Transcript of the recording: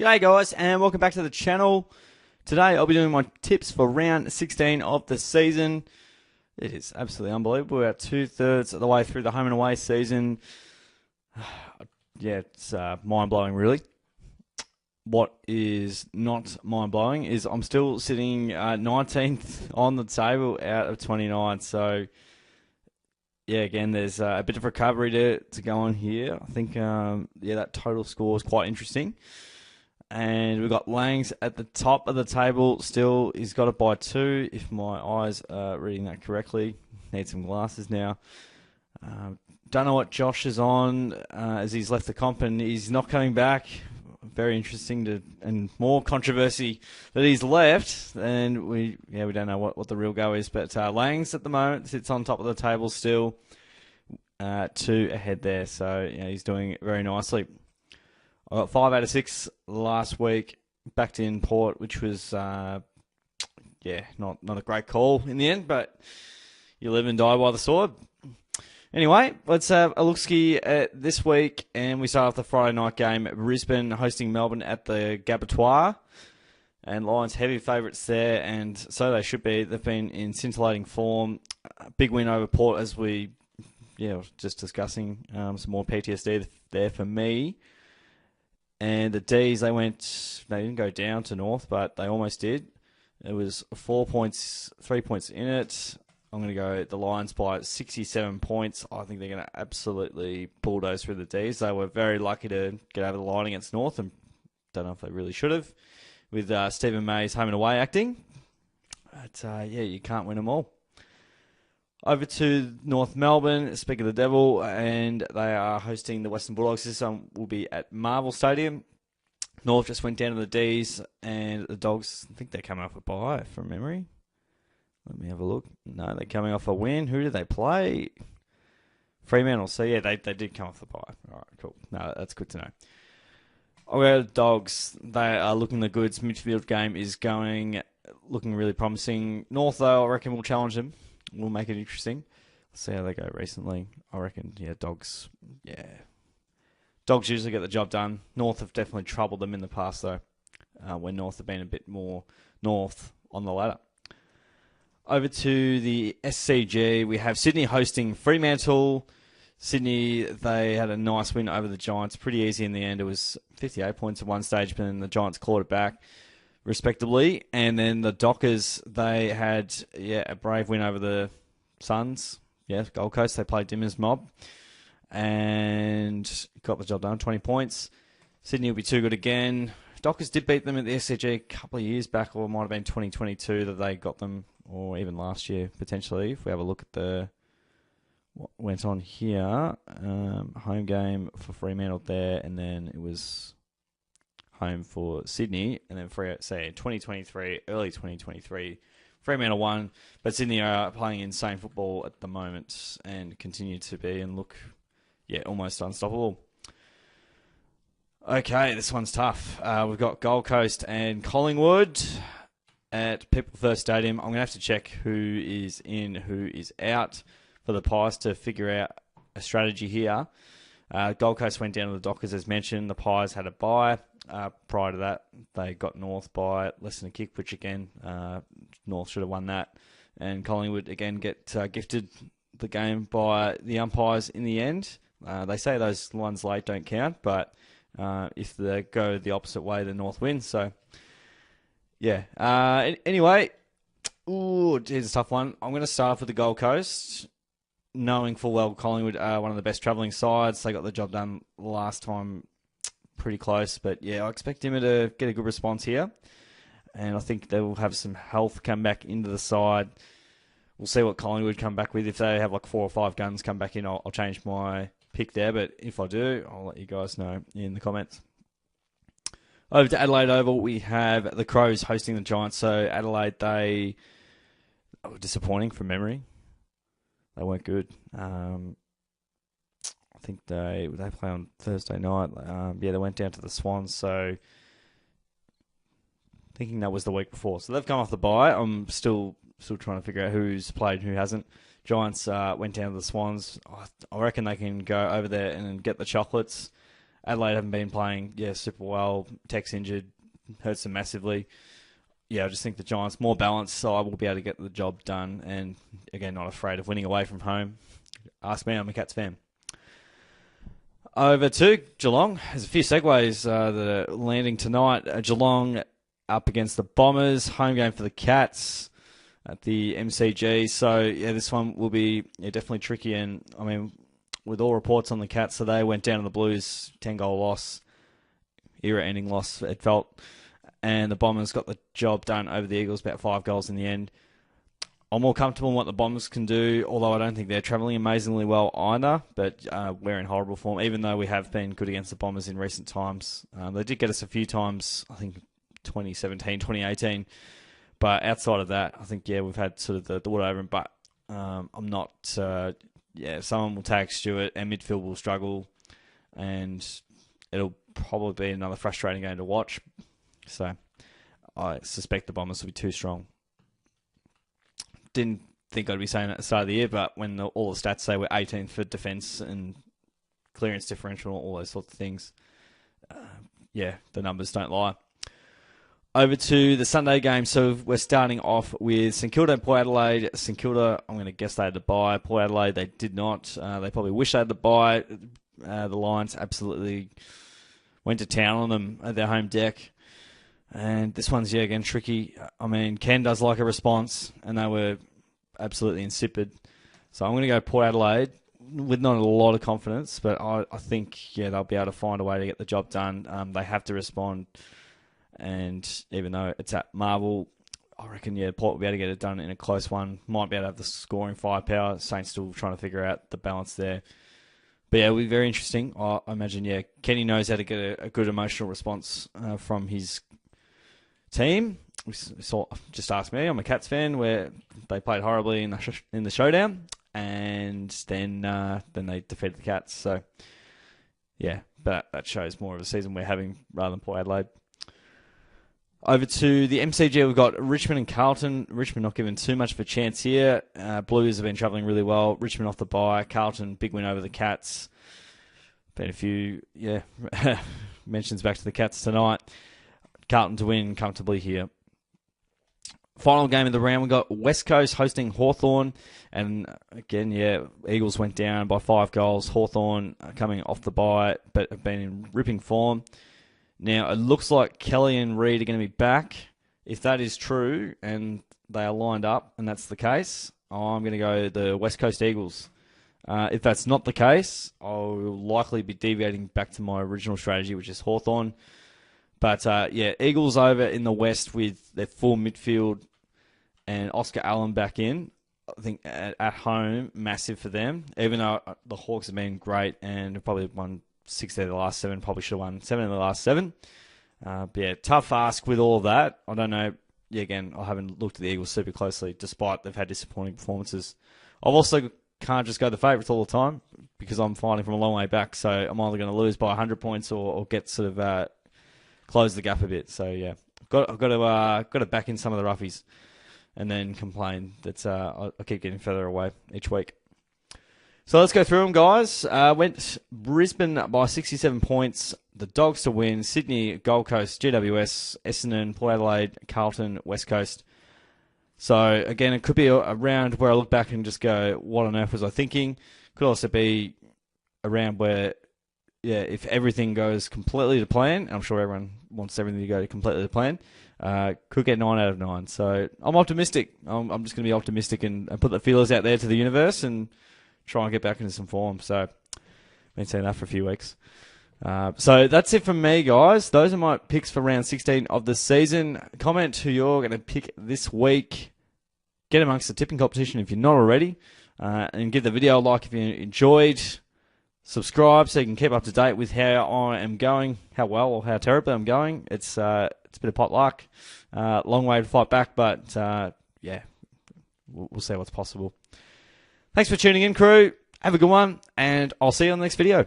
G'day guys, and welcome back to the channel. Today I'll be doing my tips for round 16 of the season. It is absolutely unbelievable. We're about 2/3 of the way through the home and away season. Yeah, it's mind-blowing really. What is not mind-blowing is I'm still sitting 19th on the table out of 29. So, yeah, again, there's a bit of recovery to go on here. I think, that total score is quite interesting. And we've got Langs at the top of the table still. He's got it by 2, if my eyes are reading that correctly. Need some glasses now. Don't know what Josh is on as he's left the comp and he's not coming back. Very interesting and more controversy that he's left. And we don't know what the real go is. But Langs at the moment sits on top of the table still. 2 ahead there. So he's doing very nicely. I got 5 out of 6 last week, backed in Port, which was, not a great call in the end, but you live and die by the sword. Anyway, let's have a look-ski at this week, and we start off the Friday night game, Brisbane hosting Melbourne at the Gabatoir, and Lions heavy favourites there, and so they should be. They've been in scintillating form. Big win over Port, as we, just discussing, some more PTSD there for me. And the D's, they didn't go down to North, but they almost did. It was 4 points, 3 points in it. I'm going to go the Lions by 67 points. I think they're going to absolutely bulldoze through the D's. They were very lucky to get over the line against North, and don't know if they really should have, with Stephen May's home and away acting. But, you can't win them all. Over to North Melbourne, speak of the devil, and they are hosting the Western Bulldogs. This one will be at Marvel Stadium. North just went down to the D's, and the Dogs, I think they're coming off a bye from memory. Let me have a look. No, they're coming off a win. Who did they play? Fremantle. So, they did come off the bye. All right, cool. No, that's good to know. I'll go to the Dogs. They are looking the goods. Midfield game is looking really promising. North, though, I reckon will challenge them. We'll make it interesting. Let's see how they go recently. I reckon, Dogs. Yeah. Dogs usually get the job done. North have definitely troubled them in the past, though, when North have been a bit more North on the ladder. Over to the SCG, we have Sydney hosting Fremantle. Sydney, they had a nice win over the Giants. Pretty easy in the end. It was 58 points at one stage, but then the Giants clawed it back, respectively. And then the Dockers, they had a brave win over the Suns. Gold Coast, they played Dimmer's mob and got the job done, 20 points. Sydney will be too good again. Dockers did beat them at the SCG a couple of years back, or it might have been 2022 that they got them, or even last year potentially, if we have a look at what went on here. Home game for Fremantle there, and then it was home for Sydney, and then 2023, early 2023, Fremantle won, but Sydney are playing insane football at the moment and continue to be and look, almost unstoppable. Okay, this one's tough. We've got Gold Coast and Collingwood at People First Stadium. I'm going to have to check who is in, who is out for the Pies to figure out a strategy here. Gold Coast went down to the Dockers, as mentioned. The Pies had a bye. Prior to that, they got North by less than a kick, which again, North should have won that. And Collingwood again get gifted the game by the umpires in the end. They say those ones late don't count, but if they go the opposite way, the North wins. So, anyway, here's a tough one. I'm going to start off with the Gold Coast, knowing full well Collingwood are one of the best travelling sides. They got the job done last time pretty close, but I expect him to get a good response here, and I think they will have some health come back into the side. We'll see what Collingwood come back with. If they have like 4 or 5 guns come back in, I'll change my pick there, but if I do, I'll let you guys know in the comments. Over to Adelaide Oval, we have the Crows hosting the Giants. So Adelaide, they were disappointing from memory. They weren't good. I think they play on Thursday night. They went down to the Swans, so thinking that was the week before. So they've come off the bye. I'm still trying to figure out who's played and who hasn't. Giants went down to the Swans. I reckon they can go over there and get the chocolates. Adelaide haven't been playing, super well. Tech's injured, hurts them massively. Yeah, I just think the Giants more balanced, so I will be able to get the job done. And again, not afraid of winning away from home. Ask me, I'm a Cats fan. Over to Geelong. There's a few segues that are landing tonight. Geelong up against the Bombers. Home game for the Cats at the MCG. So, yeah, this one will be definitely tricky. And, I mean, with all reports on the Cats, so they went down to the Blues, 10-goal loss, era-ending loss, it felt. And the Bombers got the job done over the Eagles, about 5 goals in the end. I'm more comfortable in what the Bombers can do, although I don't think they're travelling amazingly well either. But we're in horrible form, even though we have been good against the Bombers in recent times. They did get us a few times, I think 2017, 2018. But outside of that, I think, we've had sort of the water over them. But I'm not, someone will tag Stewart, and midfield will struggle. And it'll probably be another frustrating game to watch. So I suspect the Bombers will be too strong. Didn't think I'd be saying that at the start of the year, but when all the stats say we're 18th for defence and clearance differential, all those sorts of things, the numbers don't lie. Over to the Sunday game. So we're starting off with St Kilda and Port Adelaide. St Kilda, I'm going to guess they had to buy. Port Adelaide, they did not. They probably wish they had to buy. The Lions absolutely went to town on them at their home deck. And this one's, again, tricky. I mean, Ken does like a response, and they were absolutely insipid. So I'm going to go Port Adelaide with not a lot of confidence, but I think, they'll be able to find a way to get the job done. They have to respond, and even though it's at Marvel, I reckon, Port will be able to get it done in a close one. Might be able to have the scoring firepower. Saints still trying to figure out the balance there. But, it'll be very interesting. I imagine, Kenny knows how to get a good emotional response from his team. Just ask me. I'm a Cats fan, where they played horribly in the showdown, and then they defeated the Cats. So but that shows more of a season we're having rather than Port Adelaide. Over to the MCG, we've got Richmond and Carlton. Richmond not given too much of a chance here. Blues have been travelling really well. Richmond off the bye. Carlton, big win over the Cats. Been a few mentions back to the Cats tonight. Carlton to win comfortably here. Final game of the round, we got West Coast hosting Hawthorn. And again, Eagles went down by 5 goals. Hawthorn coming off the bye, but have been in ripping form. Now, it looks like Kelly and Reid are going to be back. If that is true, and they are lined up, and that's the case, I'm going to go the West Coast Eagles. If that's not the case, I'll likely be deviating back to my original strategy, which is Hawthorn. But, Eagles over in the West with their full midfield and Oscar Allen back in. I think at home, massive for them. Even though the Hawks have been great and have probably won 6 out of the last 7, probably should have won 7 of the last 7. Tough ask with all of that. I don't know. Again, I haven't looked at the Eagles super closely, despite they've had disappointing performances. I've also can't just go the favourites all the time because I'm fighting from a long way back. So I'm either going to lose by 100 points or get sort of close the gap a bit. So I've got to back in some of the roughies, and then complain that I keep getting further away each week. So let's go through them, guys. Went Brisbane by 67 points. The Dogs to win. Sydney, Gold Coast, GWS, Essendon, Port Adelaide, Carlton, West Coast. So again, it could be a round where I look back and just go, what on earth was I thinking? Could also be a round where, if everything goes completely to plan, and I'm sure everyone wants everything to go completely to plan, could get 9 out of 9. So I'm optimistic. I'm just going to be optimistic and put the feelers out there to the universe and try and get back into some form. So been saying that for a few weeks. So that's it from me, guys. Those are my picks for round 16 of the season. Comment who you're going to pick this week. Get amongst the tipping competition if you're not already. And give the video a like if you enjoyed. Subscribe so you can keep up to date with how I am going, how well or how terribly I'm going. It's a bit of pot luck. Long way to fight back, but we'll see what's possible. Thanks for tuning in, crew. Have a good one, and I'll see you on the next video.